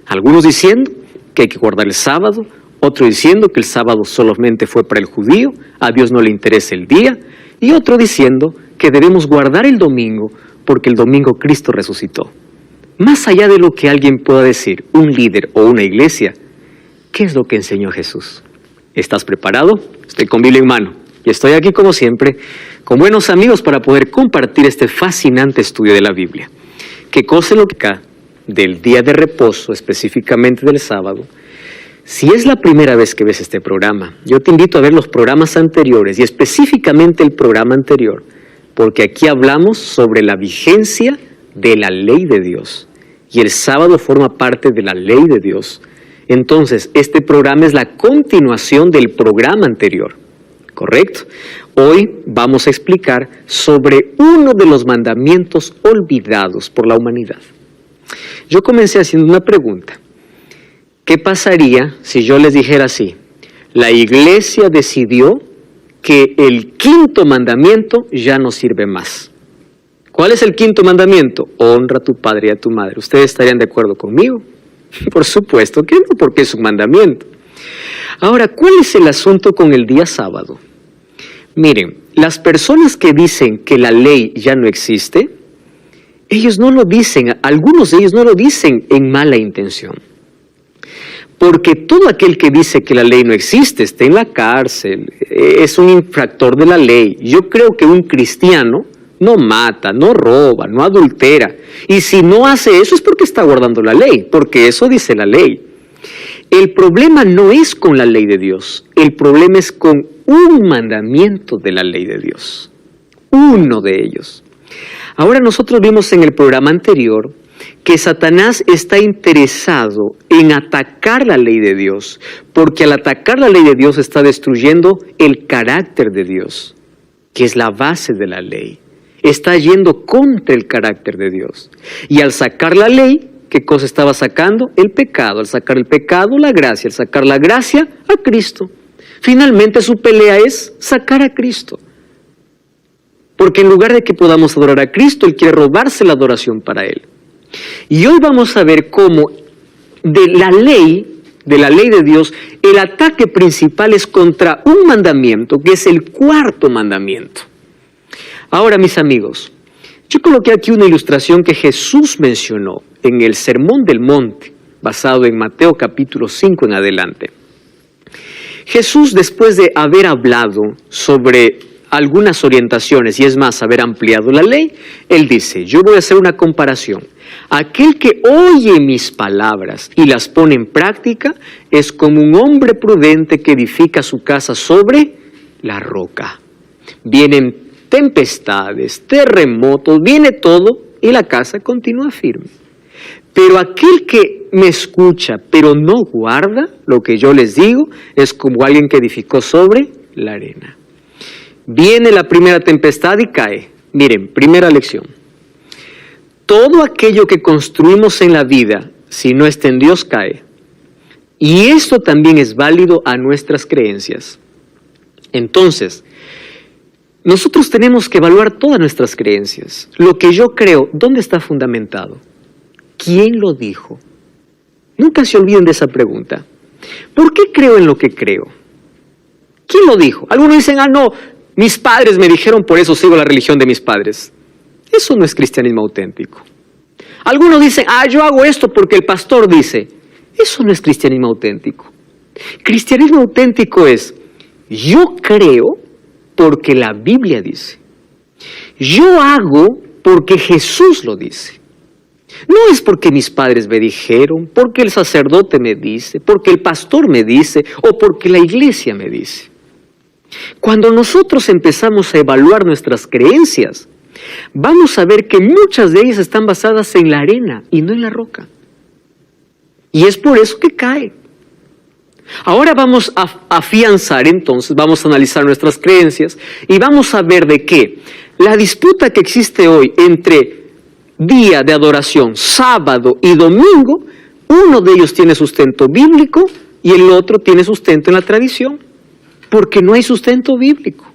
Algunos diciendo que hay que guardar el sábado, otro diciendo que el sábado solamente fue para el judío, a Dios no le interesa el día, y otro diciendo que debemos guardar el domingo porque el domingo Cristo resucitó. Más allá de lo que alguien pueda decir, un líder o una iglesia, ¿qué es lo que enseñó Jesús? ¿Estás preparado? Estoy con Biblia en mano y estoy aquí como siempre con buenos amigos para poder compartir este fascinante estudio de la Biblia. ¿Qué cosa es lo que acá del día de reposo, específicamente del sábado? Si es la primera vez que ves este programa, yo te invito a ver los programas anteriores y específicamente el programa anterior, porque aquí hablamos sobre la vigencia de la ley de Dios y el sábado forma parte de la ley de Dios. Entonces, este programa es la continuación del programa anterior, ¿correcto? Hoy vamos a explicar sobre uno de los mandamientos olvidados por la humanidad. Yo comencé haciendo una pregunta. ¿Qué pasaría si yo les dijera así? La iglesia decidió que el quinto mandamiento ya no sirve más. ¿Cuál es el quinto mandamiento? Honra a tu padre y a tu madre. ¿Ustedes estarían de acuerdo conmigo? Por supuesto que no, porque es un mandamiento. Ahora, ¿cuál es el asunto con el día sábado? Miren, las personas que dicen que la ley ya no existe, ellos no lo dicen, algunos de ellos no lo dicen en mala intención. Porque todo aquel que dice que la ley no existe está en la cárcel, es un infractor de la ley. Yo creo que un cristiano no mata, no roba, no adultera. Y si no hace eso es porque está guardando la ley, porque eso dice la ley. El problema no es con la ley de Dios, el problema es con un mandamiento de la ley de Dios. Uno de ellos. Ahora nosotros vimos en el programa anterior que Satanás está interesado en atacar la ley de Dios, porque al atacar la ley de Dios está destruyendo el carácter de Dios, que es la base de la ley. Está yendo contra el carácter de Dios. Y al sacar la ley, ¿qué cosa estaba sacando? El pecado. Al sacar el pecado, la gracia. Al sacar la gracia, a Cristo. Finalmente su pelea es sacar a Cristo. Porque en lugar de que podamos adorar a Cristo, Él quiere robarse la adoración para Él. Y hoy vamos a ver cómo de la ley de Dios, el ataque principal es contra un mandamiento, que es el cuarto mandamiento. Ahora, mis amigos, yo coloqué aquí una ilustración que Jesús mencionó en el Sermón del Monte, basado en Mateo capítulo 5 en adelante. Jesús, después de haber hablado sobre algunas orientaciones, y es más, haber ampliado la ley, Él dice, yo voy a hacer una comparación. Aquel que oye mis palabras y las pone en práctica es como un hombre prudente que edifica su casa sobre la roca. Vienen tempestades, terremotos, viene todo y la casa continúa firme. Pero aquel que me escucha pero no guarda lo que yo les digo es como alguien que edificó sobre la arena. Viene la primera tempestad y cae. Miren, primera lección. Todo aquello que construimos en la vida, si no está en Dios, cae. Y esto también es válido a nuestras creencias. Entonces, nosotros tenemos que evaluar todas nuestras creencias. Lo que yo creo, ¿dónde está fundamentado? ¿Quién lo dijo? Nunca se olviden de esa pregunta. ¿Por qué creo en lo que creo? ¿Quién lo dijo? Algunos dicen, no, mis padres me dijeron, por eso sigo la religión de mis padres. Eso no es cristianismo auténtico. Algunos dicen, yo hago esto porque el pastor dice. Eso no es cristianismo auténtico. Cristianismo auténtico es, yo creo porque la Biblia dice. Yo hago porque Jesús lo dice. No es porque mis padres me dijeron, porque el sacerdote me dice, porque el pastor me dice o porque la iglesia me dice. Cuando nosotros empezamos a evaluar nuestras creencias, vamos a ver que muchas de ellas están basadas en la arena y no en la roca. Y es por eso que cae. Ahora vamos a afianzar entonces, vamos a analizar nuestras creencias y vamos a ver de qué la disputa que existe hoy entre día de adoración, sábado y domingo, uno de ellos tiene sustento bíblico y el otro tiene sustento en la tradición, porque no hay sustento bíblico.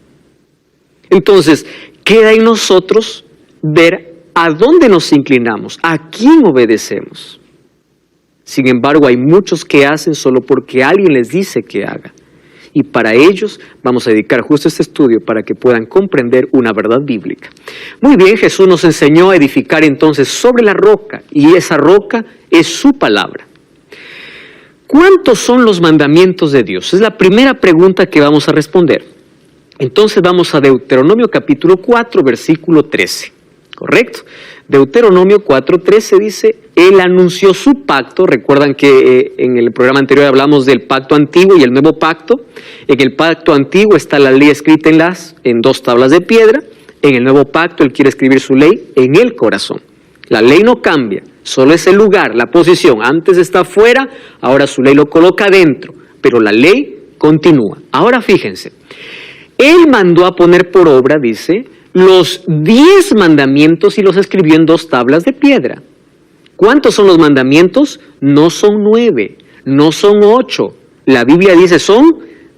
Entonces, queda en nosotros ver a dónde nos inclinamos, a quién obedecemos. Sin embargo, hay muchos que hacen solo porque alguien les dice que haga. Y para ellos vamos a dedicar justo este estudio para que puedan comprender una verdad bíblica. Muy bien, Jesús nos enseñó a edificar entonces sobre la roca, y esa roca es su palabra. ¿Cuántos son los mandamientos de Dios? Es la primera pregunta que vamos a responder. Entonces vamos a Deuteronomio capítulo 4, versículo 13. ¿Correcto? Deuteronomio 4:13 dice, Él anunció su pacto. Recuerdan que en el programa anterior hablamos del pacto antiguo y el nuevo pacto. En el pacto antiguo está la ley escrita en 2 tablas de piedra. En el nuevo pacto Él quiere escribir su ley en el corazón. La ley no cambia, solo es el lugar, la posición. Antes está fuera, ahora su ley lo coloca dentro, pero la ley continúa. Ahora fíjense, Él mandó a poner por obra, dice, los 10 mandamientos y los escribió en 2 tablas de piedra. ¿Cuántos son los mandamientos? No son 9, no son 8. La Biblia dice son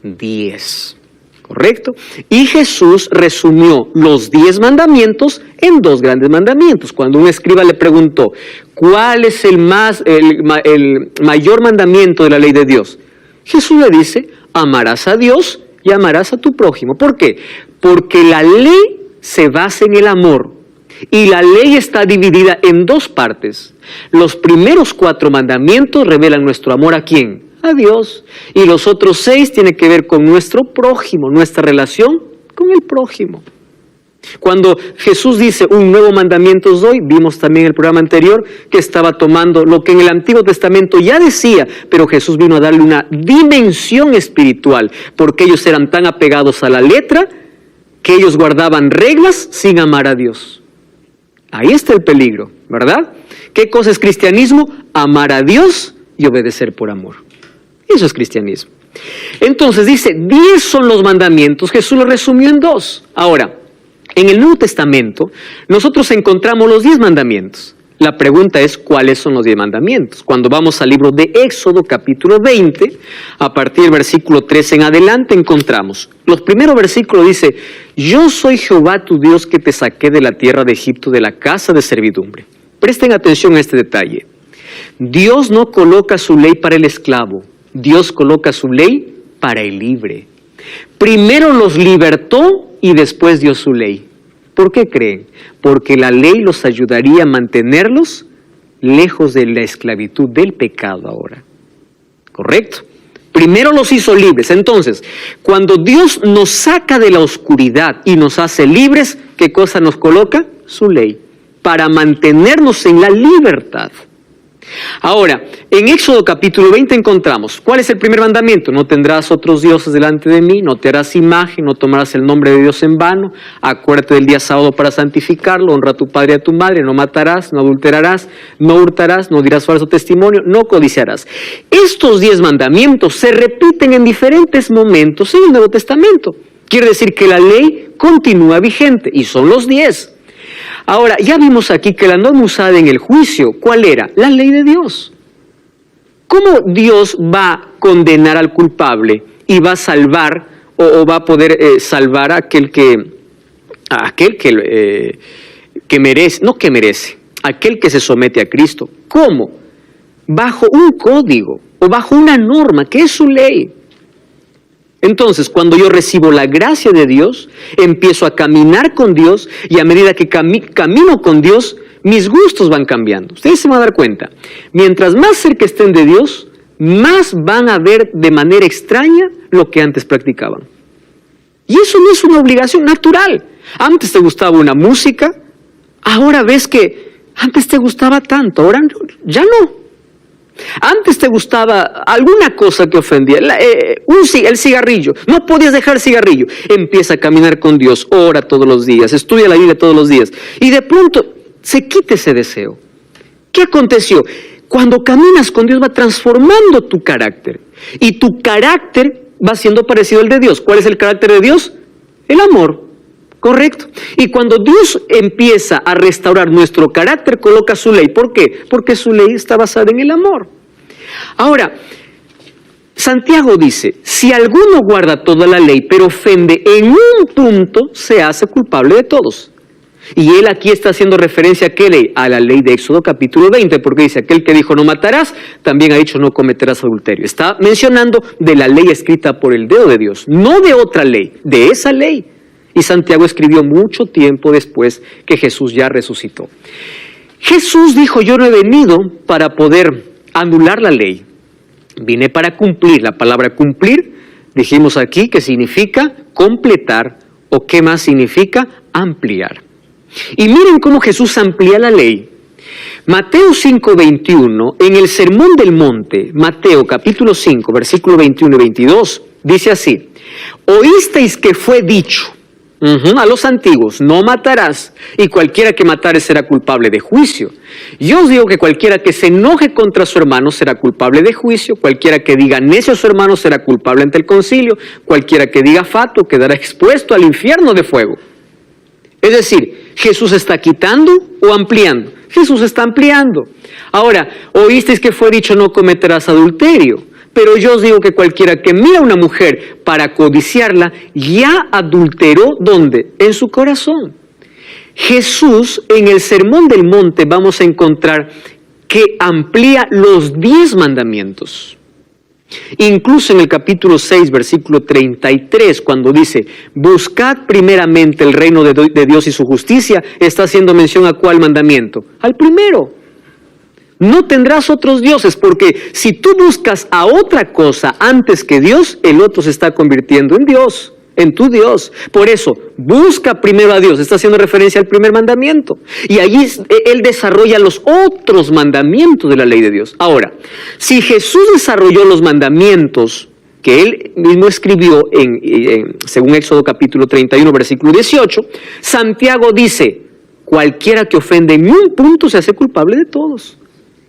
10. ¿Correcto? Y Jesús resumió los 10 mandamientos en 2 grandes mandamientos. Cuando un escriba le preguntó, ¿cuál es el mayor mandamiento de la ley de Dios? Jesús le dice, amarás a Dios y amarás a tu prójimo. ¿Por qué? Porque la ley se basa en el amor, y la ley está dividida en 2 partes. Los primeros 4 mandamientos revelan nuestro amor ¿a quién? A Dios. Y los otros 6 tienen que ver con nuestro prójimo, nuestra relación con el prójimo. Cuando Jesús dice un nuevo mandamiento os doy, vimos también en el programa anterior que estaba tomando lo que en el Antiguo Testamento ya decía, pero Jesús vino a darle una dimensión espiritual, porque ellos eran tan apegados a la letra que ellos guardaban reglas sin amar a Dios. Ahí está el peligro, ¿verdad? ¿Qué cosa es cristianismo? Amar a Dios y obedecer por amor. Eso es cristianismo. Entonces dice, 10 son los mandamientos, Jesús lo resumió en 2. Ahora, en el Nuevo Testamento, nosotros encontramos los 10 mandamientos. La pregunta es, ¿cuáles son los 10 mandamientos? Cuando vamos al libro de Éxodo, capítulo 20, a partir del versículo 13 en adelante, encontramos. Los primeros versículos dice, yo soy Jehová tu Dios que te saqué de la tierra de Egipto, de la casa de servidumbre. Presten atención a este detalle. Dios no coloca su ley para el esclavo, Dios coloca su ley para el libre. Primero los libertó y después dio su ley. ¿Por qué creen? Porque la ley los ayudaría a mantenerlos lejos de la esclavitud del pecado ahora. ¿Correcto? Primero los hizo libres. Entonces, cuando Dios nos saca de la oscuridad y nos hace libres, ¿qué cosa nos coloca? Su ley, para mantenernos en la libertad. Ahora, en Éxodo capítulo 20 encontramos, ¿cuál es el primer mandamiento? No tendrás otros dioses delante de mí, no te harás imagen, no tomarás el nombre de Dios en vano, acuérdate del día sábado para santificarlo, honra a tu padre y a tu madre, no matarás, no adulterarás, no hurtarás, no dirás falso testimonio, no codiciarás. Estos 10 mandamientos se repiten en diferentes momentos en el Nuevo Testamento. Quiere decir que la ley continúa vigente y son los 10. Ahora, ya vimos aquí que la norma usada en el juicio, ¿cuál era? La ley de Dios. ¿Cómo Dios va a condenar al culpable y va a salvar o va a poder salvar a aquel que merece, no que merece, aquel que se somete a Cristo? ¿Cómo? Bajo un código o bajo una norma que es su ley. Entonces, cuando yo recibo la gracia de Dios, empiezo a caminar con Dios y a medida que camino con Dios, mis gustos van cambiando. Ustedes se van a dar cuenta, mientras más cerca estén de Dios, más van a ver de manera extraña lo que antes practicaban. Y eso no es una obligación natural. Antes te gustaba una música, ahora ves que antes te gustaba tanto, ahora ya no. Antes te gustaba alguna cosa que ofendía, el cigarrillo, no podías dejar el cigarrillo. Empieza a caminar con Dios, ora todos los días, estudia la Biblia todos los días y de pronto se quita ese deseo. ¿Qué aconteció? Cuando caminas con Dios va transformando tu carácter y tu carácter va siendo parecido al de Dios. ¿Cuál es el carácter de Dios? El amor. Correcto. Y cuando Dios empieza a restaurar nuestro carácter, coloca su ley. ¿Por qué? Porque su ley está basada en el amor. Ahora, Santiago dice, si alguno guarda toda la ley, pero ofende en un punto, se hace culpable de todos. Y él aquí está haciendo referencia a qué ley, a la ley de Éxodo capítulo 20, porque dice, aquel que dijo no matarás, también ha dicho no cometerás adulterio. Está mencionando de la ley escrita por el dedo de Dios, no de otra ley, de esa ley. Y Santiago escribió mucho tiempo después que Jesús ya resucitó. Jesús dijo, yo no he venido para poder anular la ley, vine para cumplir. La palabra cumplir, dijimos aquí que significa completar, o qué más significa ampliar. Y miren cómo Jesús amplía la ley. Mateo 5:21, en el Sermón del Monte, Mateo capítulo 5, versículo 21 y 22, dice así, oísteis que fue dicho a los antiguos, no matarás, y cualquiera que matare será culpable de juicio. Yo os digo que cualquiera que se enoje contra su hermano será culpable de juicio, cualquiera que diga necio a su hermano será culpable ante el concilio, cualquiera que diga fatuo quedará expuesto al infierno de fuego. Es decir, ¿Jesús está quitando o ampliando? Jesús está ampliando. Ahora, oísteis que fue dicho no cometerás adulterio, pero yo os digo que cualquiera que mira a una mujer para codiciarla, ya adulteró, ¿dónde? En su corazón. Jesús, en el Sermón del Monte, vamos a encontrar que amplía los 10 mandamientos. Incluso en el capítulo 6, versículo 33, cuando dice, buscad primeramente el reino de Dios y su justicia, está haciendo mención a ¿cuál mandamiento? Al primero. No tendrás otros dioses, porque si tú buscas a otra cosa antes que Dios, el otro se está convirtiendo en Dios, en tu Dios. Por eso, busca primero a Dios, está haciendo referencia al primer mandamiento. Y allí Él desarrolla los otros mandamientos de la ley de Dios. Ahora, si Jesús desarrolló los mandamientos que Él mismo escribió según Éxodo capítulo 31, versículo 18, Santiago dice, cualquiera que ofende en un punto se hace culpable de todos.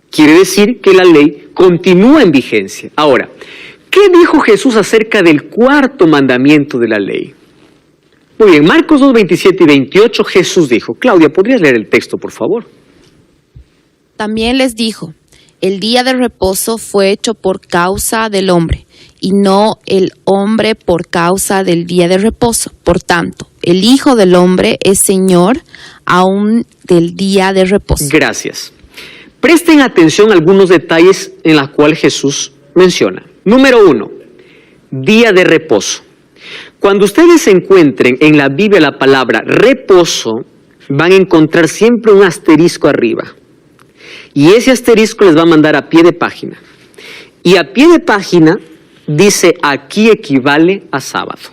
Quiere decir que la ley continúa en vigencia. Ahora, ¿qué dijo Jesús acerca del cuarto mandamiento de la ley? Muy bien, Marcos 2, 27 y 28, Jesús dijo, Claudia, ¿podrías leer el texto, por favor? También les dijo, el día de reposo fue hecho por causa del hombre, y no el hombre por causa del día de reposo. Por tanto, el Hijo del Hombre es Señor aún del día de reposo. Gracias. Presten atención a algunos detalles en los cuales Jesús menciona. Número 1, día de reposo. Cuando ustedes encuentren en la Biblia la palabra reposo, van a encontrar siempre un asterisco arriba. Y ese asterisco les va a mandar a pie de página. Y a pie de página dice, aquí equivale a sábado.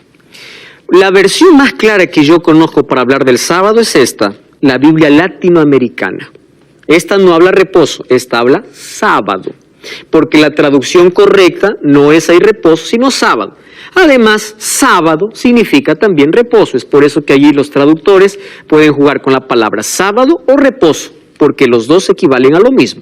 La versión más clara que yo conozco para hablar del sábado es esta, la Biblia latinoamericana. Esta no habla reposo, esta habla sábado, porque la traducción correcta no es ahí reposo, sino sábado. Además, sábado significa también reposo, es por eso que allí los traductores pueden jugar con la palabra sábado o reposo, porque los dos equivalen a lo mismo.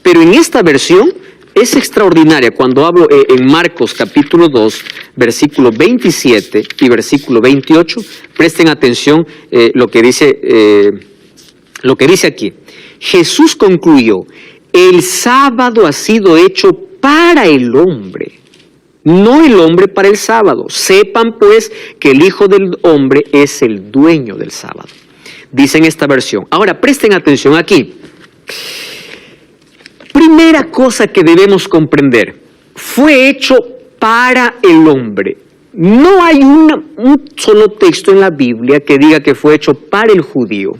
Pero en esta versión es extraordinaria. Cuando hablo en Marcos capítulo 2, versículo 27 y versículo 28, presten atención lo que dice aquí. Jesús concluyó, el sábado ha sido hecho para el hombre, no el hombre para el sábado. Sepan pues que el Hijo del Hombre es el dueño del sábado. Dice en esta versión. Ahora presten atención aquí. Primera cosa que debemos comprender, fue hecho para el hombre. No hay un solo texto en la Biblia que diga que fue hecho para el judío.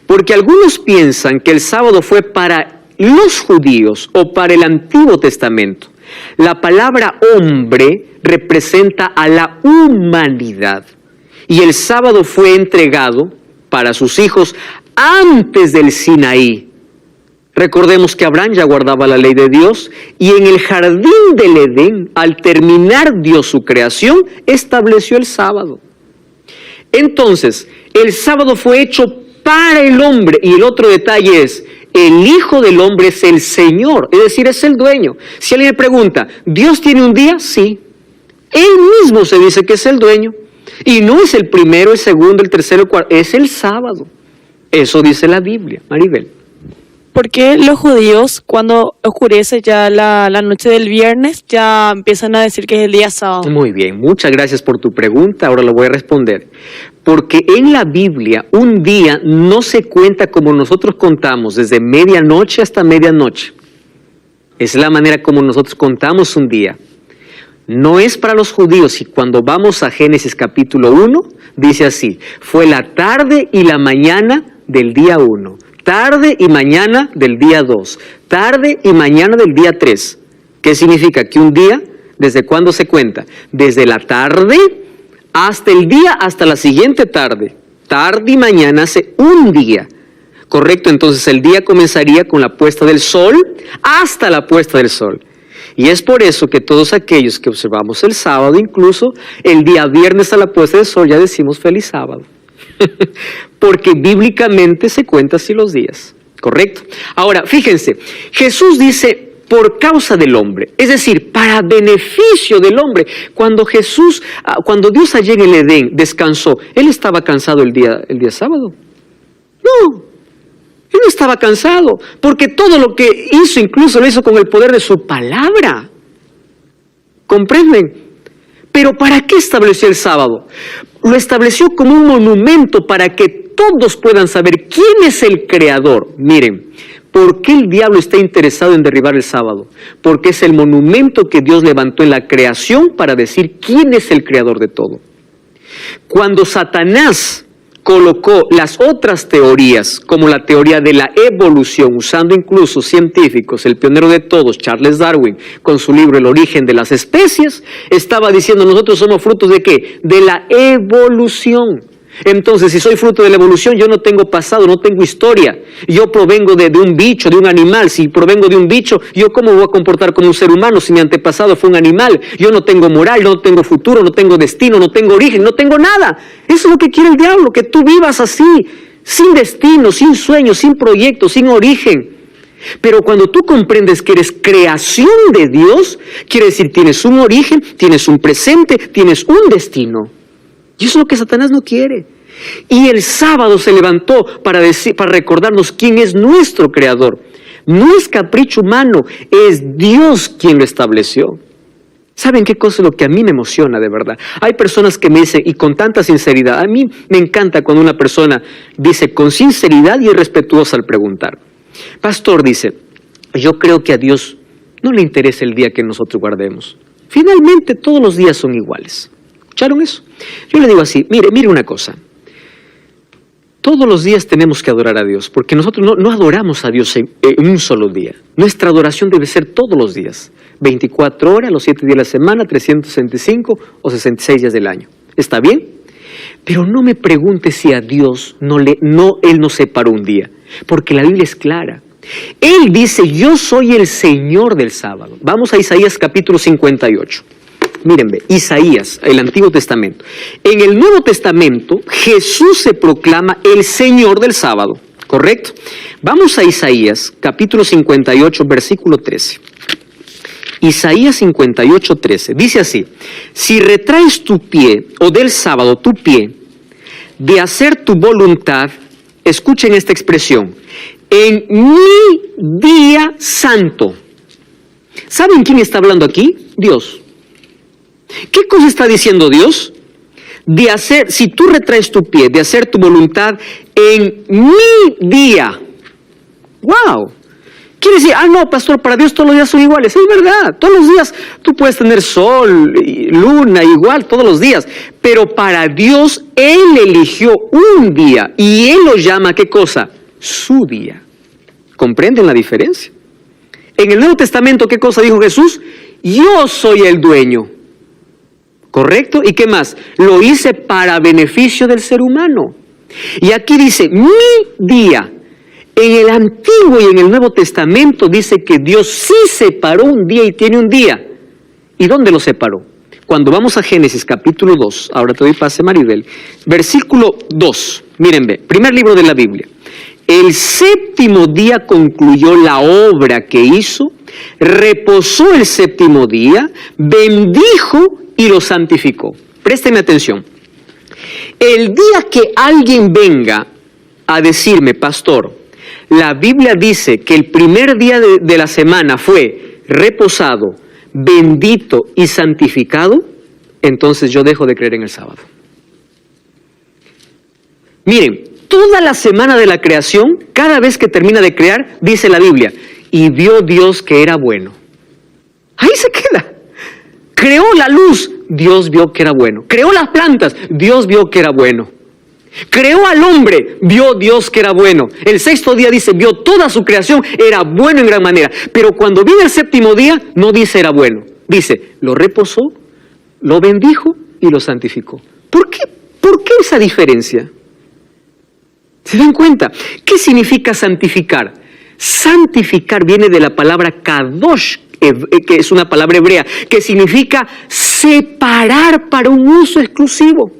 Porque algunos piensan que el sábado fue para los judíos o para el Antiguo Testamento. La palabra hombre representa a la humanidad. Y el sábado fue entregado para sus hijos antes del Sinaí. Recordemos que Abraham ya guardaba la ley de Dios y en el jardín del Edén, al terminar Dios su creación, estableció el sábado. Entonces, el sábado fue hecho para el hombre, y el otro detalle es, el Hijo del Hombre es el Señor, es decir, es el dueño. Si alguien me pregunta, ¿Dios tiene un día? Sí. Él mismo se dice que es el dueño, y no es el primero, el segundo, el tercero, el cuarto, es el sábado. Eso dice la Biblia, Maribel. ¿por qué los judíos cuando oscurece ya la noche del viernes ya empiezan a decir que es el día sábado? Muy bien, muchas gracias por tu pregunta, ahora lo voy a responder. Porque en la Biblia un día no se cuenta como nosotros contamos, desde medianoche hasta medianoche. Es la manera como nosotros contamos un día. No es para los judíos, y cuando vamos a Génesis capítulo 1, dice así: fue la tarde y la mañana del día 1, tarde y mañana del día 2, tarde y mañana del día 3. ¿Qué significa? Que un día, ¿desde cuándo se cuenta? Desde la tarde hasta el día, hasta la siguiente tarde. Tarde y mañana hace un día. ¿Correcto? Entonces el día comenzaría con la puesta del sol hasta la puesta del sol. Y es por eso que todos aquellos que observamos el sábado, incluso el día viernes a la puesta del sol, ya decimos feliz sábado. Porque bíblicamente se cuenta así los días. ¿Correcto? Ahora, fíjense, Jesús dice por causa del hombre, es decir, para beneficio del hombre. Cuando Dios allí en el Edén descansó, ¿Él estaba cansado el día sábado? No. Él no estaba cansado, porque todo lo que hizo, incluso lo hizo con el poder de su palabra. ¿Comprenden? Pero ¿para qué estableció el sábado? Lo estableció como un monumento para que todos puedan saber quién es el creador. Miren, ¿por qué el diablo está interesado en derribar el sábado? Porque es el monumento que Dios levantó en la creación para decir quién es el creador de todo. Cuando Satanás colocó las otras teorías, como la teoría de la evolución, usando incluso científicos, el pionero de todos, Charles Darwin, con su libro El origen de las especies, estaba diciendo: nosotros somos frutos ¿de qué? De la evolución. Entonces, si soy fruto de la evolución, yo no tengo pasado, no tengo historia. Yo provengo de un bicho, de un animal. Si provengo de un bicho, ¿yo cómo voy a comportar como un ser humano si mi antepasado fue un animal? Yo no tengo moral, no tengo futuro, no tengo destino, no tengo origen, no tengo nada. Eso es lo que quiere el diablo, que tú vivas así, sin destino, sin sueño, sin proyecto, sin origen. Pero cuando tú comprendes que eres creación de Dios, quiere decir tienes un origen, tienes un presente, tienes un destino. Y eso es lo que Satanás no quiere. Y el sábado se levantó para recordarnos quién es nuestro creador. No es capricho humano, es Dios quien lo estableció. ¿Saben qué cosa es lo que a mí me emociona de verdad? Hay personas que me dicen, y con tanta sinceridad, a mí me encanta cuando una persona dice con sinceridad y es respetuosa al preguntar. Pastor, dice, yo creo que a Dios no le interesa el día que nosotros guardemos. Finalmente todos los días son iguales. ¿Escucharon eso? Yo le digo así, mire una cosa. Todos los días tenemos que adorar a Dios, porque nosotros no adoramos a Dios en un solo día. Nuestra adoración debe ser todos los días. 24 horas, los 7 días de la semana, 365 o 66 días del año. ¿Está bien? Pero no me pregunte si a Dios Él no separó un día, porque la Biblia es clara. Él dice, yo soy el Señor del sábado. Vamos a Isaías capítulo 58. Miren, Isaías, el Antiguo Testamento. En el Nuevo Testamento, Jesús se proclama el Señor del sábado, ¿correcto? Vamos a Isaías, capítulo 58, versículo 13. Isaías 58, 13. Dice así: si retraes tu pie, o del sábado tu pie, de hacer tu voluntad, escuchen esta expresión, en mi día santo. ¿Saben quién está hablando aquí? Dios. ¿Qué cosa está diciendo Dios? De hacer, si tú retraes tu pie, de hacer tu voluntad en mi día. ¡Wow! Quiere decir, no, pastor, para Dios todos los días son iguales. Es verdad, todos los días tú puedes tener sol, luna, igual, todos los días. Pero para Dios, Él eligió un día y Él lo llama, ¿qué cosa? Su día. ¿Comprenden la diferencia? En el Nuevo Testamento, ¿qué cosa dijo Jesús? Yo soy el dueño. ¿Correcto? ¿Y qué más? Lo hice para beneficio del ser humano. Y aquí dice, mi día. En el Antiguo y en el Nuevo Testamento dice que Dios sí separó un día y tiene un día. ¿Y dónde lo separó? Cuando vamos a Génesis capítulo 2, ahora te doy pase Maribel, versículo 2, miren, primer libro de la Biblia. El séptimo día concluyó la obra que hizo, reposó el séptimo día, bendijo y lo santificó. Présteme atención. El día que alguien venga a decirme, pastor, la Biblia dice que el primer día de la semana fue reposado, bendito y santificado, entonces yo dejo de creer en el sábado. Miren, toda la semana de la creación, cada vez que termina de crear, dice la Biblia, y vio Dios que era bueno. Ahí se queda. Creó la luz, Dios vio que era bueno. Creó las plantas, Dios vio que era bueno. Creó al hombre, vio Dios que era bueno. El sexto día dice, vio toda su creación, era bueno en gran manera. Pero cuando viene el séptimo día, no dice era bueno. Dice, lo reposó, lo bendijo y lo santificó. ¿Por qué esa diferencia? ¿Se dan cuenta? ¿Qué significa santificar? Santificar viene de la palabra kadosh, que es una palabra hebrea, que significa separar para un uso exclusivo.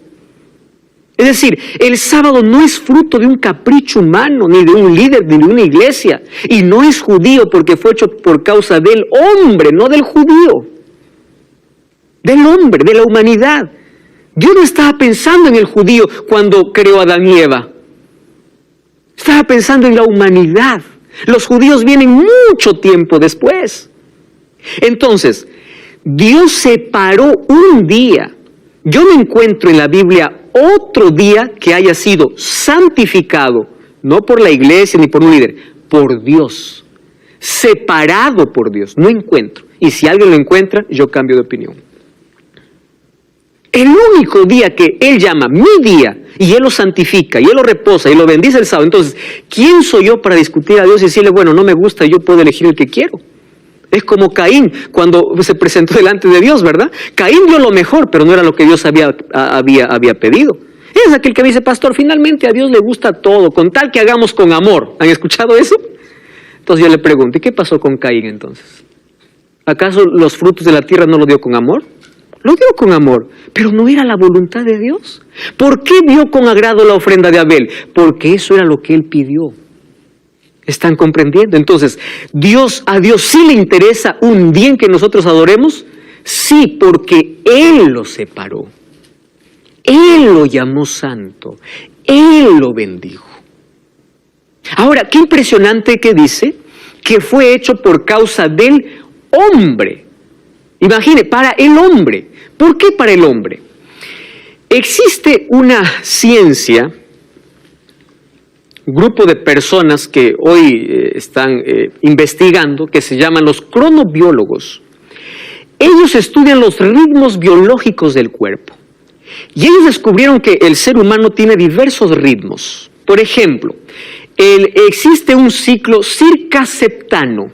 Es decir, el sábado no es fruto de un capricho humano, ni de un líder, ni de una iglesia. Y no es judío porque fue hecho por causa del hombre, no del judío. Del hombre, de la humanidad. Dios no estaba pensando en el judío cuando creó a Adán y Eva. Estaba pensando en la humanidad. Los judíos vienen mucho tiempo después. Entonces, Dios separó un día. Yo no encuentro en la Biblia otro día que haya sido santificado, no por la iglesia ni por un líder, por Dios. Separado por Dios. No encuentro. Y si alguien lo encuentra, yo cambio de opinión. El único día que Él llama mi día, y Él lo santifica, y Él lo reposa, y lo bendice el sábado. Entonces, ¿quién soy yo para discutir a Dios y decirle, bueno, no me gusta, yo puedo elegir el que quiero? Es como Caín cuando se presentó delante de Dios, ¿verdad? Caín dio lo mejor, pero no era lo que Dios había pedido. Es aquel que dice, pastor, finalmente a Dios le gusta todo, con tal que hagamos con amor. ¿Han escuchado eso? Entonces yo le pregunto, ¿y qué pasó con Caín entonces? ¿Acaso los frutos de la tierra no lo dio con amor? Lo dio con amor, pero no era la voluntad de Dios. ¿Por qué dio con agrado la ofrenda de Abel? Porque eso era lo que él pidió. ¿Están comprendiendo? Entonces, ¿a Dios sí le interesa un día en que nosotros adoremos? Sí, porque Él lo separó. Él lo llamó santo. Él lo bendijo. Ahora, qué impresionante que dice que fue hecho por causa del hombre. Imagine, para el hombre. ¿Por qué para el hombre? Existe una ciencia, grupo de personas que hoy están investigando, que se llaman los cronobiólogos. Ellos estudian los ritmos biológicos del cuerpo. Y ellos descubrieron que el ser humano tiene diversos ritmos. Por ejemplo, existe un ciclo circaseptano,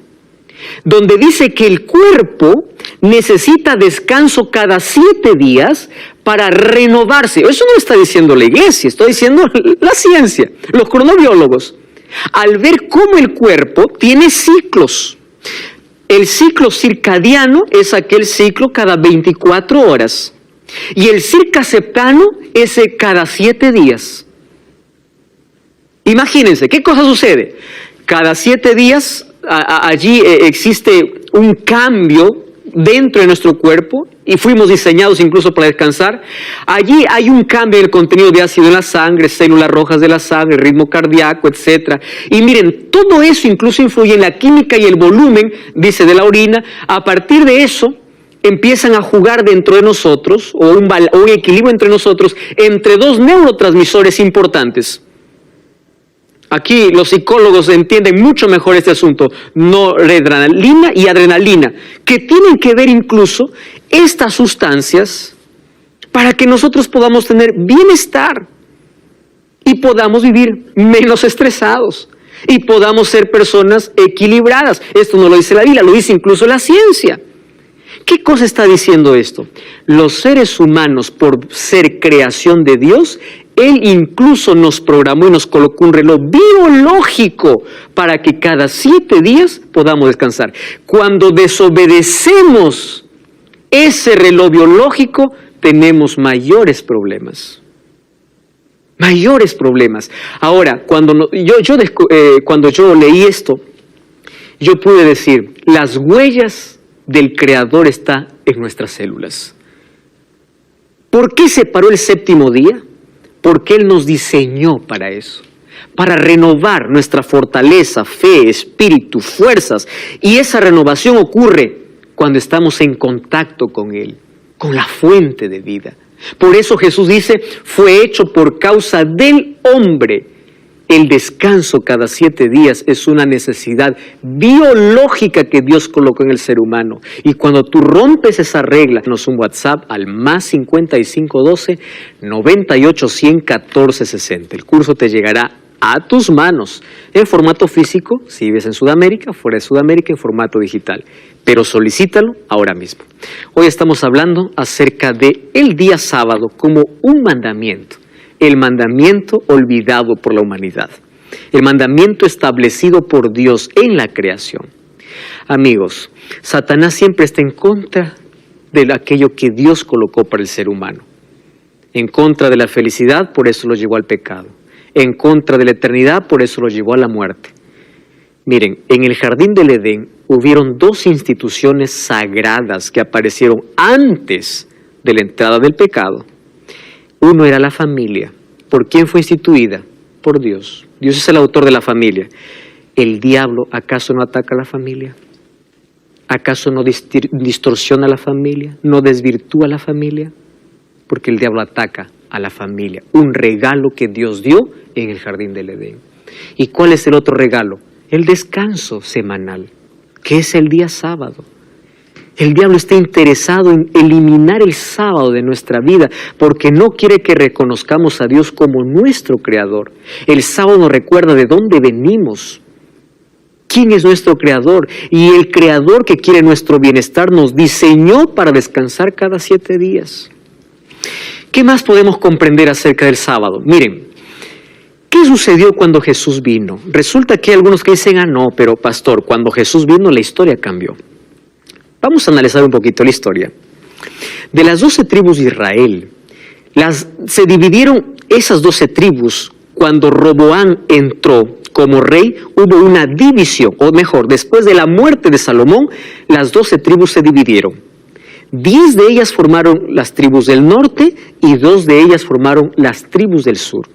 donde dice que el cuerpo necesita descanso cada 7 días para renovarse. Eso no lo está diciendo la iglesia, está diciendo la ciencia, los cronobiólogos. Al ver cómo el cuerpo tiene ciclos. El ciclo circadiano es aquel ciclo cada 24 horas. Y el circaseptano es cada 7 días. Imagínense, ¿qué cosa sucede? Cada 7 días allí existe un cambio dentro de nuestro cuerpo y fuimos diseñados incluso para descansar. Allí hay un cambio en el contenido de ácido en la sangre, células rojas de la sangre, ritmo cardíaco, etc. Y miren, todo eso incluso influye en la química y el volumen, dice, de la orina. A partir de eso empiezan a jugar dentro de nosotros, o un equilibrio entre nosotros, entre 2 neurotransmisores importantes. Aquí los psicólogos entienden mucho mejor este asunto, noradrenalina y adrenalina, que tienen que ver incluso estas sustancias para que nosotros podamos tener bienestar y podamos vivir menos estresados y podamos ser personas equilibradas. Esto no lo dice la Biblia, lo dice incluso la ciencia. ¿Qué cosa está diciendo esto? Los seres humanos, por ser creación de Dios, Él incluso nos programó y nos colocó un reloj biológico para que cada 7 días podamos descansar. Cuando desobedecemos ese reloj biológico, tenemos mayores problemas. Mayores problemas. Ahora, cuando yo leí esto, yo pude decir, las huellas del Creador están en nuestras células. ¿Por qué separó el 7º día? Porque Él nos diseñó para eso. para renovar nuestra fortaleza, fe, espíritu, fuerzas. Y esa renovación ocurre cuando estamos en contacto con Él, con la fuente de vida. Por eso Jesús dice, fue hecho por causa del hombre. El descanso cada 7 días es una necesidad biológica que Dios colocó en el ser humano. Y cuando tú rompes esa regla, nos un WhatsApp al más 5512 98 100 14 60. El curso te llegará a tus manos en formato físico, si vives en Sudamérica, fuera de Sudamérica, en formato digital. Pero solicítalo ahora mismo. Hoy estamos hablando acerca de el día sábado como un mandamiento. El mandamiento olvidado por la humanidad. El mandamiento establecido por Dios en la creación. Amigos, Satanás siempre está en contra de aquello que Dios colocó para el ser humano. En contra de la felicidad, por eso lo llevó al pecado. En contra de la eternidad, por eso lo llevó a la muerte. Miren, en el jardín del Edén hubieron 2 instituciones sagradas que aparecieron antes de la entrada del pecado. Uno era la familia. ¿Por quién fue instituida? Por Dios. Dios es el autor de la familia. ¿El diablo acaso no ataca a la familia? ¿Acaso no distorsiona a la familia? ¿No desvirtúa a la familia? Porque el diablo ataca a la familia. Un regalo que Dios dio en el jardín del Edén. ¿Y cuál es el otro regalo? El descanso semanal, que es el día sábado. El diablo está interesado en eliminar el sábado de nuestra vida porque no quiere que reconozcamos a Dios como nuestro creador. El sábado nos recuerda de dónde venimos, quién es nuestro creador, y el creador que quiere nuestro bienestar nos diseñó para descansar cada 7 días. ¿Qué más podemos comprender acerca del sábado? Miren, ¿qué sucedió cuando Jesús vino? Resulta que hay algunos que dicen, no, pero pastor, cuando Jesús vino la historia cambió. Vamos a analizar un poquito la historia. De las 12 tribus de Israel, se dividieron esas 12 tribus cuando Roboam entró como rey. Hubo una división, o mejor, después de la muerte de Salomón, las 12 tribus se dividieron. 10 de ellas formaron las tribus del norte y 2 de ellas formaron las tribus del sur.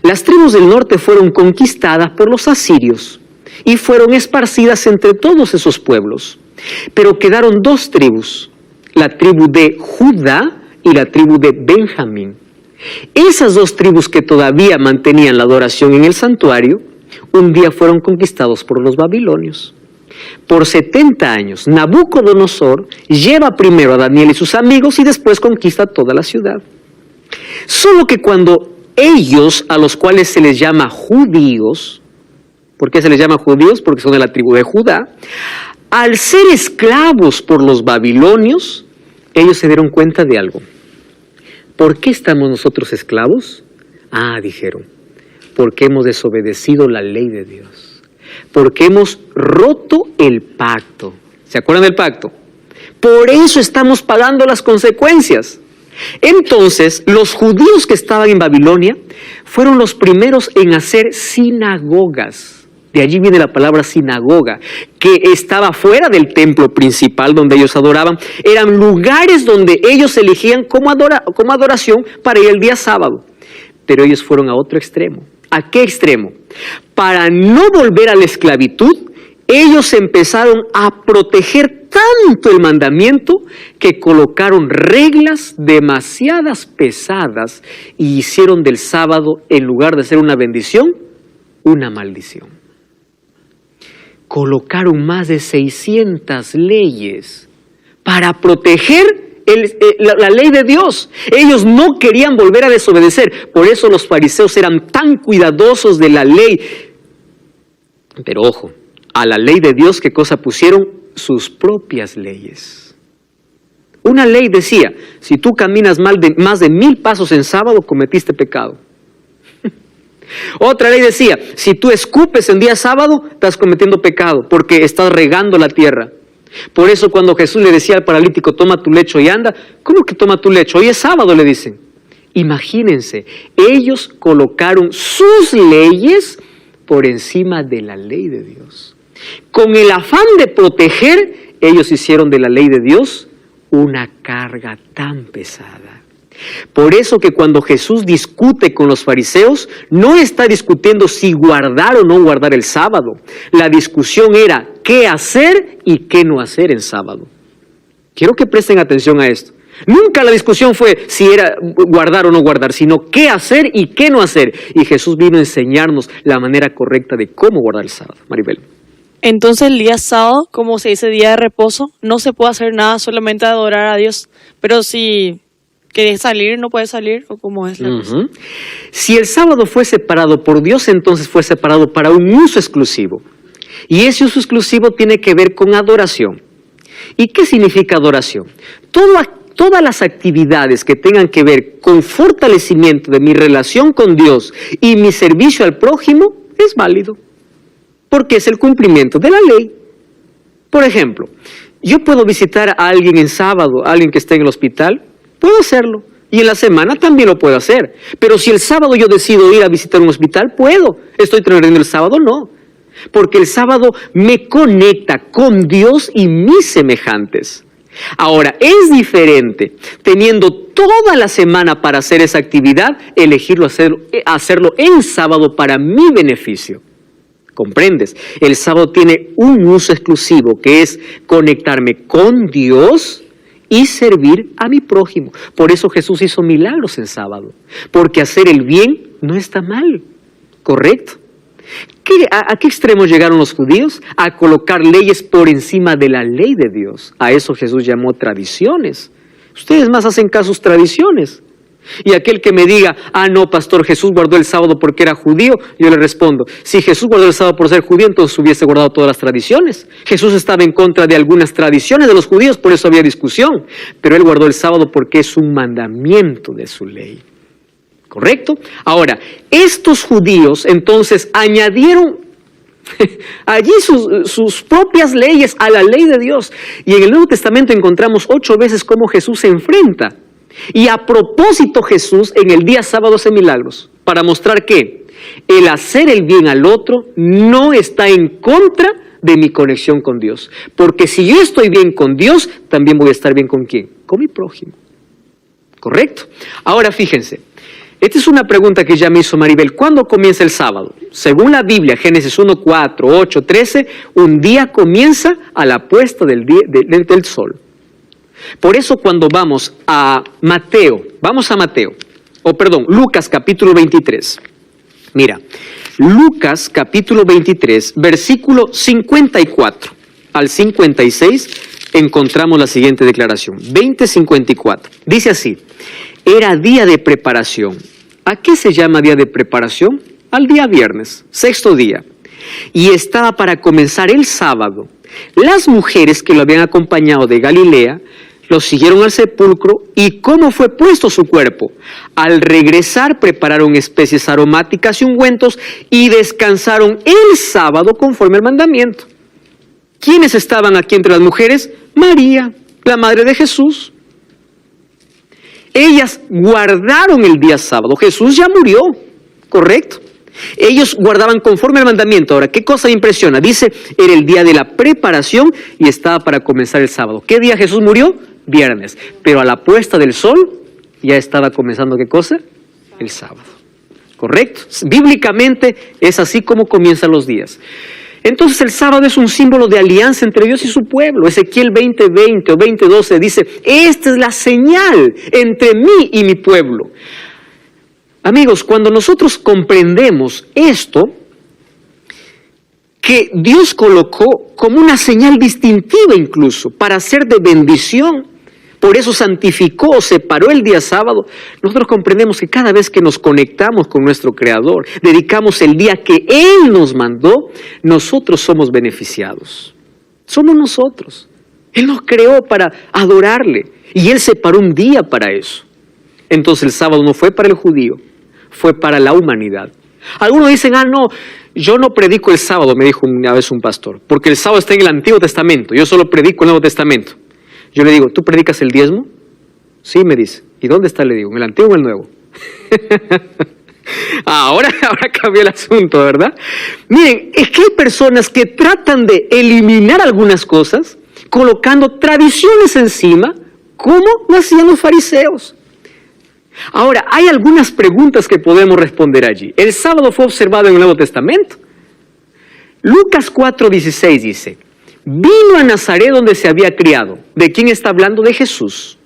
Las tribus del norte fueron conquistadas por los asirios y fueron esparcidas entre todos esos pueblos. Pero quedaron 2 tribus, la tribu de Judá y la tribu de Benjamín. Esas 2 tribus que todavía mantenían la adoración en el santuario, un día fueron conquistados por los babilonios. Por 70 años, Nabucodonosor lleva primero a Daniel y sus amigos y después conquista toda la ciudad. Solo que cuando ellos, a los cuales se les llama judíos, ¿por qué se les llama judíos? Porque son de la tribu de Judá. Al ser esclavos por los babilonios, ellos se dieron cuenta de algo. ¿Por qué estamos nosotros esclavos? Dijeron, porque hemos desobedecido la ley de Dios. Porque hemos roto el pacto. ¿Se acuerdan del pacto? Por eso estamos pagando las consecuencias. Entonces, los judíos que estaban en Babilonia fueron los primeros en hacer sinagogas. De allí viene la palabra sinagoga, que estaba fuera del templo principal donde ellos adoraban. Eran lugares donde ellos elegían como adoración para ir el día sábado. Pero ellos fueron a otro extremo. ¿A qué extremo? Para no volver a la esclavitud, ellos empezaron a proteger tanto el mandamiento que colocaron reglas demasiadas pesadas y hicieron del sábado, en lugar de ser una bendición, una maldición. Colocaron más de 600 leyes para proteger la ley de Dios. Ellos no querían volver a desobedecer. Por eso los fariseos eran tan cuidadosos de la ley. Pero ojo, a la ley de Dios, ¿qué cosa pusieron? Sus propias leyes. Una ley decía, si tú caminas más de 1000 pasos en sábado, cometiste pecado. Otra ley decía, si tú escupes en día sábado, estás cometiendo pecado, porque estás regando la tierra. Por eso cuando Jesús le decía al paralítico, toma tu lecho y anda, ¿cómo que toma tu lecho? Hoy es sábado, le dicen. Imagínense, ellos colocaron sus leyes por encima de la ley de Dios. Con el afán de proteger, ellos hicieron de la ley de Dios una carga tan pesada. Por eso que cuando Jesús discute con los fariseos, no está discutiendo si guardar o no guardar el sábado. La discusión era qué hacer y qué no hacer en sábado. Quiero que presten atención a esto. Nunca la discusión fue si era guardar o no guardar, sino qué hacer y qué no hacer. Y Jesús vino a enseñarnos la manera correcta de cómo guardar el sábado. Maribel. Entonces el día sábado, como se dice día de reposo, no se puede hacer nada, solamente adorar a Dios. Pero si querés salir, no puedes salir, o cómo es la cosa. Si el sábado fue separado por Dios, entonces fue separado para un uso exclusivo. Y ese uso exclusivo tiene que ver con adoración. ¿Y qué significa adoración? Todas las actividades que tengan que ver con fortalecimiento de mi relación con Dios y mi servicio al prójimo es válido, porque es el cumplimiento de la ley. Por ejemplo, yo puedo visitar a alguien en sábado, a alguien que esté en el hospital, puedo hacerlo, y en la semana también lo puedo hacer, pero si el sábado yo decido ir a visitar un hospital, puedo. ¿Estoy transgrediendo el sábado? No, porque el sábado me conecta con Dios y mis semejantes. Ahora, es diferente, teniendo toda la semana para hacer esa actividad, hacerlo en sábado para mi beneficio. ¿Comprendes? El sábado tiene un uso exclusivo, que es conectarme con Dios y servir a mi prójimo. Por eso Jesús hizo milagros en sábado, porque hacer el bien no está mal, ¿correcto? ¿A qué extremo llegaron los judíos? A colocar leyes por encima de la ley de Dios. A eso Jesús llamó tradiciones. Ustedes más hacen caso a sus tradiciones. Y aquel que me diga, no, pastor, Jesús guardó el sábado porque era judío, yo le respondo, si Jesús guardó el sábado por ser judío, entonces hubiese guardado todas las tradiciones. Jesús estaba en contra de algunas tradiciones de los judíos, por eso había discusión. Pero Él guardó el sábado porque es un mandamiento de su ley. ¿Correcto? Ahora, estos judíos entonces añadieron allí sus propias leyes a la ley de Dios. Y en el Nuevo Testamento encontramos 8 veces cómo Jesús se enfrenta. Y a propósito Jesús en el día sábado hace milagros para mostrar que el hacer el bien al otro no está en contra de mi conexión con Dios. Porque si yo estoy bien con Dios, también voy a estar bien con ¿quién? Con mi prójimo. ¿Correcto? Ahora fíjense. Esta es una pregunta que ya me hizo Maribel. ¿Cuándo comienza el sábado? Según la Biblia, Génesis 1, 4, 8, 13, un día comienza a la puesta del sol. Por eso cuando vamos a Lucas capítulo 23. Mira, Lucas capítulo 23, versículo 54 al 56, encontramos la siguiente declaración. 20:54. Dice así. Era día de preparación. ¿A qué se llama día de preparación? Al día viernes, 6º día. Y estaba para comenzar el sábado. Las mujeres que lo habían acompañado de Galilea lo siguieron al sepulcro y cómo fue puesto su cuerpo. Al regresar prepararon especies aromáticas y ungüentos y descansaron el sábado conforme al mandamiento. ¿Quiénes estaban aquí entre las mujeres? María, la madre de Jesús. Ellas guardaron el día sábado. Jesús ya murió, ¿correcto? Ellos guardaban conforme al mandamiento. Ahora, ¿qué cosa me impresiona? Dice, era el día de la preparación y estaba para comenzar el sábado. ¿Qué día Jesús murió? Viernes. Pero a la puesta del sol ya estaba comenzando, ¿qué cosa? El sábado. ¿Correcto? Bíblicamente es así como comienzan los días. Entonces el sábado es un símbolo de alianza entre Dios y su pueblo. Ezequiel 20:20 o 20:12 dice, esta es la señal entre mí y mi pueblo. Amigos, cuando nosotros comprendemos esto, que Dios colocó como una señal distintiva incluso, para ser de bendición, por eso santificó, separó el día sábado, nosotros comprendemos que cada vez que nos conectamos con nuestro Creador, dedicamos el día que Él nos mandó, nosotros somos beneficiados. Somos nosotros. Él nos creó para adorarle y Él separó un día para eso. Entonces el sábado no fue para el judío, fue para la humanidad. Algunos dicen, no, yo no predico el sábado, me dijo una vez un pastor, porque el sábado está en el Antiguo Testamento, yo solo predico el Nuevo Testamento. Yo le digo, ¿tú predicas el diezmo? Sí, me dice. ¿Y dónde está? Le digo, ¿en el Antiguo o en el Nuevo? Ahora cambió el asunto, ¿verdad? Miren, es que hay personas que tratan de eliminar algunas cosas, colocando tradiciones encima, como lo hacían los fariseos. Ahora, hay algunas preguntas que podemos responder allí. El sábado fue observado en el Nuevo Testamento. Lucas 4:16 dice, vino a Nazaret donde se había criado. ¿De quién está hablando? De Jesús.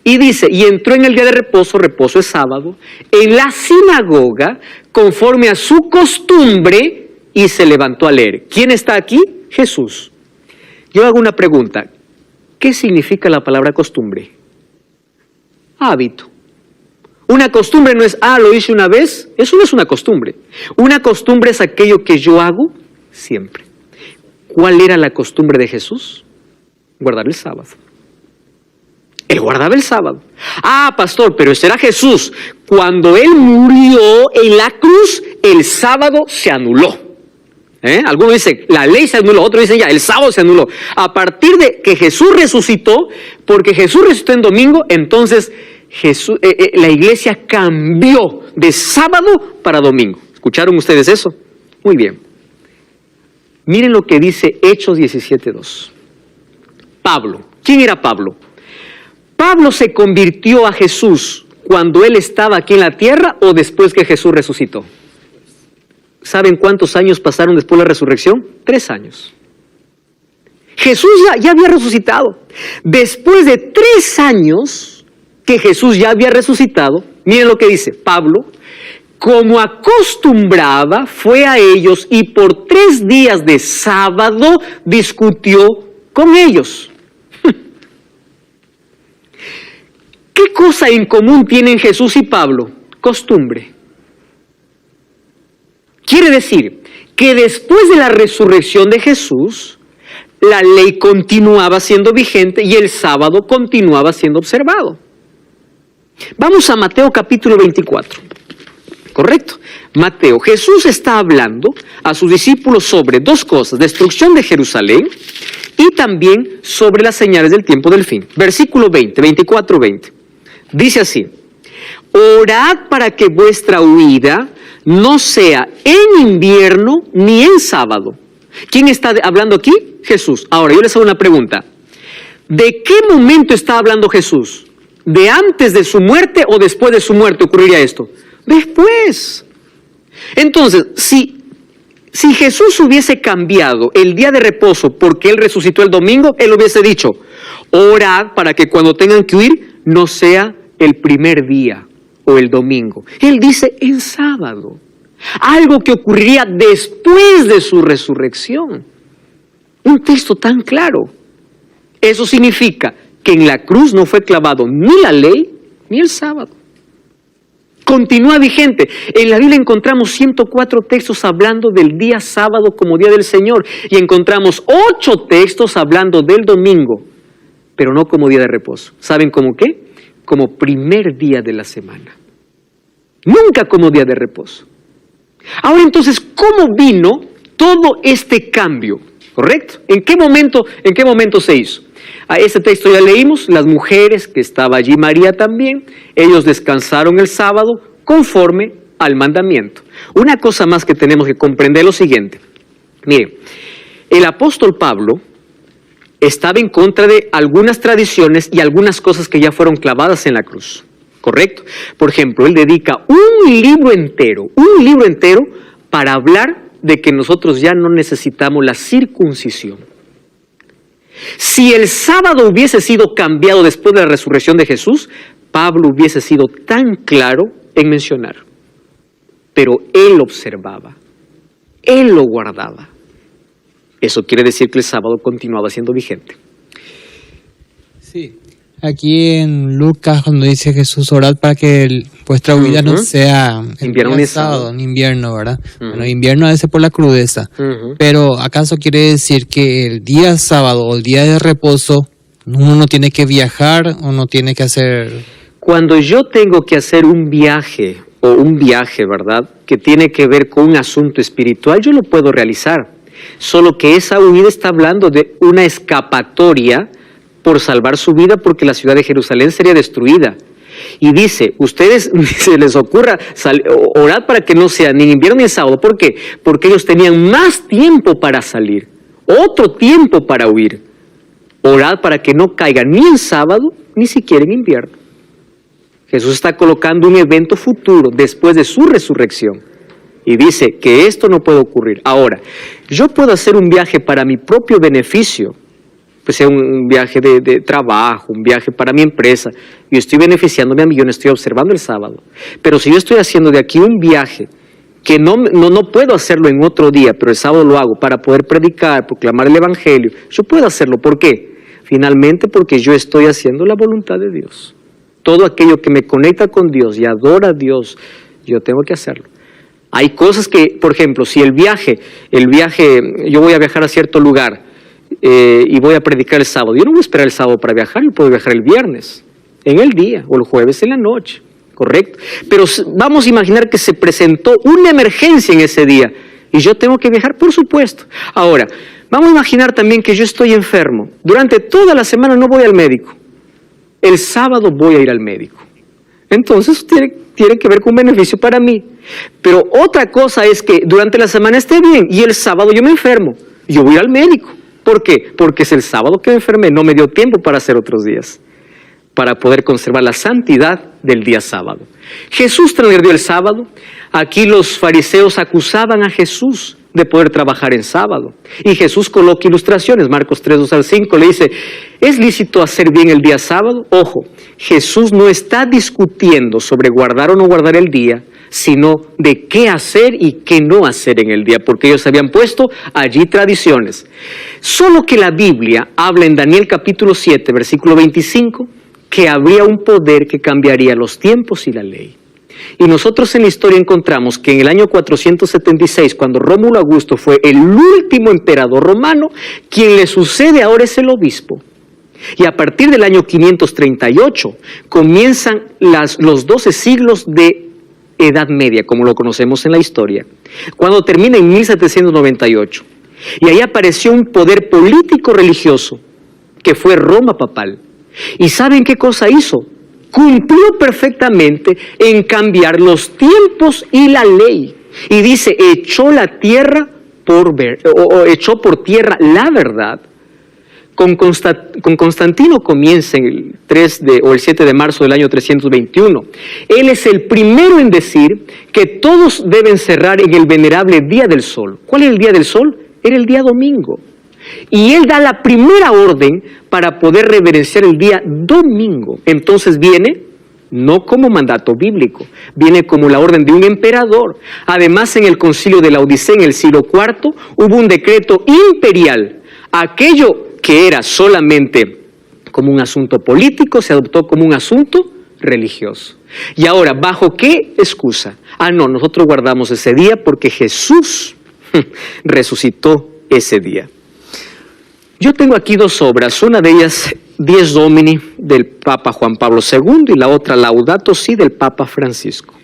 Y dice, y entró en el día de reposo, reposo es sábado, en la sinagoga, conforme a su costumbre, y se levantó a leer. ¿Quién está aquí? Jesús. Yo hago una pregunta. ¿Qué significa la palabra costumbre? Hábito. Una costumbre no es, lo hice una vez. Eso no es una costumbre. Una costumbre es aquello que yo hago siempre. ¿Cuál era la costumbre de Jesús? Guardar el sábado. Él guardaba el sábado. Pastor, pero ese era Jesús. Cuando Él murió en la cruz, el sábado se anuló. Algunos dicen, la ley se anuló, otros dicen ya, el sábado se anuló. A partir de que Jesús resucitó, porque Jesús resucitó en domingo, entonces la iglesia cambió de sábado para domingo. ¿Escucharon ustedes eso? Muy bien. Miren lo que dice Hechos 17:2. Pablo. ¿Quién era Pablo? Pablo se convirtió a Jesús cuando él estaba aquí en la tierra o después que Jesús resucitó. ¿Saben cuántos años pasaron después de la resurrección? 3 años. Jesús ya había resucitado. Después de 3 años que Jesús ya había resucitado, miren lo que dice Pablo, como acostumbraba, fue a ellos y por 3 días de sábado discutió con ellos. ¿Qué cosa en común tienen Jesús y Pablo? Costumbre. Quiere decir que después de la resurrección de Jesús, la ley continuaba siendo vigente y el sábado continuaba siendo observado. Vamos a Mateo capítulo 24. ¿Correcto? Mateo, Jesús está hablando a sus discípulos sobre 2 cosas, destrucción de Jerusalén y también sobre las señales del tiempo del fin. Versículo 24-20. Dice así, orad para que vuestra huida no sea en invierno ni en sábado. ¿Quién está hablando aquí? Jesús. Ahora, yo les hago una pregunta. ¿De qué momento está hablando Jesús? ¿De antes de su muerte o después de su muerte ocurriría esto? Después. Entonces, si Jesús hubiese cambiado el día de reposo porque Él resucitó el domingo, Él hubiese dicho, orad para que cuando tengan que huir no sea el primer día o el domingo. Él dice en sábado. Algo que ocurriría después de su resurrección. Un texto tan claro. Eso significa que en la cruz no fue clavado ni la ley ni el sábado. Continúa vigente. En la Biblia encontramos 104 textos hablando del día sábado como día del Señor. Y encontramos 8 textos hablando del domingo, pero no como día de reposo. ¿Saben cómo qué? Como primer día de la semana. Nunca como día de reposo. Ahora entonces, ¿cómo vino todo este cambio? ¿Correcto? ¿En qué momento se hizo? A este texto ya leímos, las mujeres, que estaba allí María también, ellos descansaron el sábado conforme al mandamiento. Una cosa más que tenemos que comprender es lo siguiente. Miren, el apóstol Pablo estaba en contra de algunas tradiciones y algunas cosas que ya fueron clavadas en la cruz. ¿Correcto? Por ejemplo, él dedica un libro entero para hablar de que nosotros ya no necesitamos la circuncisión. Si el sábado hubiese sido cambiado después de la resurrección de Jesús, Pablo hubiese sido tan claro en mencionar. Pero él observaba, él lo guardaba. Eso quiere decir que el sábado continuaba siendo vigente. Sí. Aquí en Lucas, cuando dice Jesús, orad para que vuestra huida no sea invierno ni sábado, en invierno, ¿verdad? Bueno, invierno a veces por la crudeza. Pero ¿acaso quiere decir que el día sábado o el día de reposo uno no tiene que viajar o no tiene que hacer? Cuando yo tengo que hacer un viaje, ¿verdad?, que tiene que ver con un asunto espiritual, yo lo puedo realizar. Solo que esa huida está hablando de una escapatoria por salvar su vida, porque la ciudad de Jerusalén sería destruida. Y dice, ustedes se les ocurra orar para que no sea ni en invierno ni en sábado. ¿Por qué? Porque ellos tenían más tiempo para salir, otro tiempo para huir. Orad para que no caiga ni en sábado, ni siquiera en invierno. Jesús está colocando un evento futuro después de su resurrección. Y dice que esto no puede ocurrir. Ahora, yo puedo hacer un viaje para mi propio beneficio, pues sea un viaje de trabajo, un viaje para mi empresa. Yo estoy beneficiándome a mí, yo no estoy observando el sábado. Pero si yo estoy haciendo de aquí un viaje que no puedo hacerlo en otro día, pero el sábado lo hago para poder predicar, proclamar el evangelio, yo puedo hacerlo. ¿Por qué? Finalmente porque yo estoy haciendo la voluntad de Dios. Todo aquello que me conecta con Dios y adora a Dios, yo tengo que hacerlo. Hay cosas que, por ejemplo, si el viaje, yo voy a viajar a cierto lugar y voy a predicar el sábado. Yo no voy a esperar el sábado para viajar, yo puedo viajar el viernes, en el día, o el jueves en la noche, ¿correcto? Pero vamos a imaginar que se presentó una emergencia en ese día y yo tengo que viajar, por supuesto. Ahora, vamos a imaginar también que yo estoy enfermo. Durante toda la semana no voy al médico. El sábado voy a ir al médico. Entonces tiene que ver con un beneficio para mí. Pero otra cosa es que durante la semana esté bien y el sábado yo me enfermo. Yo voy al médico. ¿Por qué? Porque es el sábado que me enfermé, no me dio tiempo para hacer otros días, para poder conservar la santidad del día sábado. Jesús transgredió el sábado. Aquí los fariseos acusaban a Jesús de poder trabajar en sábado. Y Jesús coloca ilustraciones. Marcos 3, 2 al 5 le dice, ¿es lícito hacer bien el día sábado? Ojo, Jesús no está discutiendo sobre guardar o no guardar el día, sino de qué hacer y qué no hacer en el día, porque ellos habían puesto allí tradiciones. Solo que la Biblia habla en Daniel capítulo 7, versículo 25, que habría un poder que cambiaría los tiempos y la ley. Y nosotros en la historia encontramos que en el año 476, cuando Rómulo Augusto fue el último emperador romano, quien le sucede ahora es el obispo. Y a partir del año 538 comienzan los 12 siglos de Edad Media, como lo conocemos en la historia, cuando termina en 1798. Y ahí apareció un poder político-religioso, que fue Roma papal. ¿Y saben qué cosa hizo? Cumplió perfectamente en cambiar los tiempos y la ley. Y dice, echó por tierra la verdad. Con Constantino comienza el 7 de marzo del año 321. Él es el primero en decir que todos deben cerrar en el venerable Día del Sol. ¿Cuál es el Día del Sol? Era el día domingo. Y él da la primera orden para poder reverenciar el día domingo. Entonces viene, no como mandato bíblico, viene como la orden de un emperador. Además, en el concilio de Laodicea, en el siglo IV, hubo un decreto imperial. Aquello que era solamente como un asunto político, se adoptó como un asunto religioso. Y ahora, ¿bajo qué excusa? No, nosotros guardamos ese día porque Jesús resucitó ese día. Yo tengo aquí dos obras, una de ellas Dies Domini del Papa Juan Pablo II y la otra Laudato Si del Papa Francisco.